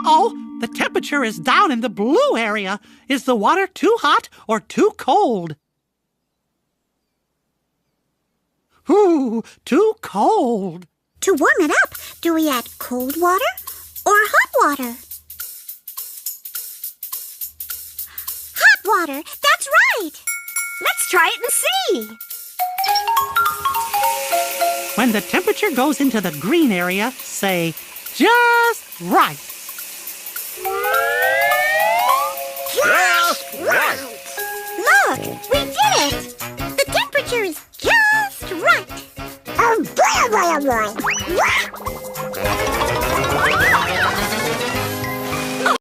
Uh-oh, the temperature is down in the blue area. Is the water too hot or too cold? Ooh, too cold. To warm it up, do we add cold water or hot water? Hot water, that's right. Let's try it and see. When the temperature goes into the green area, say, just right. Just right. Look, we did it. The temperature is just right. Oh boy, oh boy, oh boy.